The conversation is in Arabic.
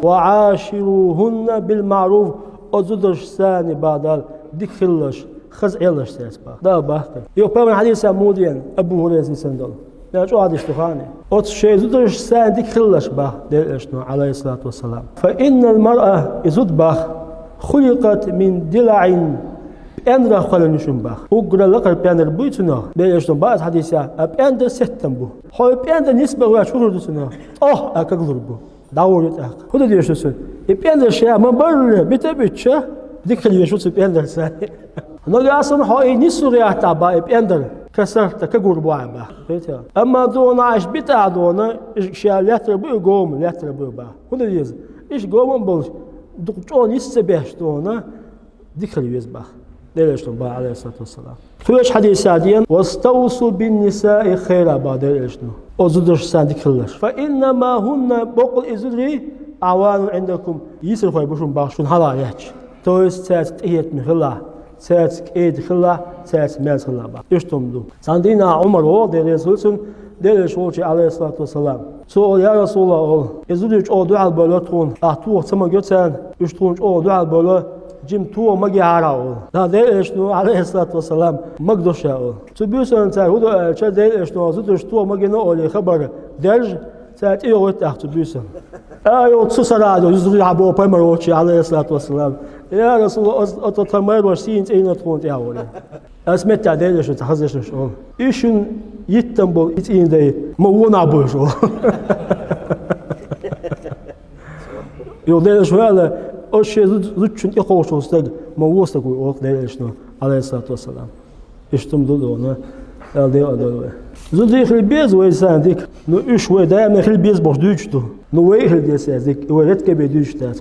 وعاشروهن بالمعروف أزدش ثاني بعد دخلش خزعلش سيسبا ده باخر يوم حديث عمودين أبو هريرة سندل لا شو هذا اشتخاني أتشي زدش ثاني دخلش با دلشنا عليه الصلاة والسلام فإن المرأة يزد باخ خلقت من ضلع بأندر خلنا شنبا وقرا لقر بأندر بيتنا بيجنا بعض حديثا بأندر ستم بو هو بأندر نسبة وشهور دسنا أكغلر بو داورت أك هذا ديشسون بأندر شيء ما بر بتبتشة ذكر يشوف بأندر ساني نقول أصلا هو نسوري أتابع بأندر كسرت كغرب وعبا أما دون عاش بتاع دون شيء لا تربو قوم لا تربو با هذا ديز إيش قوم بول دكتور يسبح دون ذكر يزبح دليل با عليه الصلاة والسلام فيش حديث عاديا واستوصوا بالنساء خيرا بعد الاشنو أزدرش ساندكلش فإنما هن بقل إزدري أعوان عندكم يسرفوا يبشون باشون هلا يحكي تويس تات إيت مخلا تات إيد خلا تات ماز خلا با يشتم دو ساندينا عمر هو دليل سلسل دليل شوشي عليه الصلاة والسلام سؤال يا رسول الله إزدريش أو دعاء البلاتون أعطوه سما جتان يشتونش أو دعاء البلات جيم تو ما جهارا هذا إيشنو عليه الصلاة والسلام ما قدرش يقول تبيسون تاع هذا شيء ده إيشنو زودش تو ما جينا أولي خبر درج تاع إيه وقت أخت تبيسون أيوة تصرادو يزري عبوا بمروتشي عليه الصلاة والسلام يا رسول الله أتطمر وسين أين تكون تأولي أسمت تعديل شو تحزش شو إيشون يتنبو يتين ده مونا بوشو يودي شو هذا أشياء زوجين يخوشوا استد موسى يقول وقت ده إيشنا عليه الصلاة والسلام إيشتم دولنا هذا هذا زودي في البيز ويسان ديك نو إيش ويا دائما في البيز بردوجته نو ويه الديس ديك وريت كبيدوجته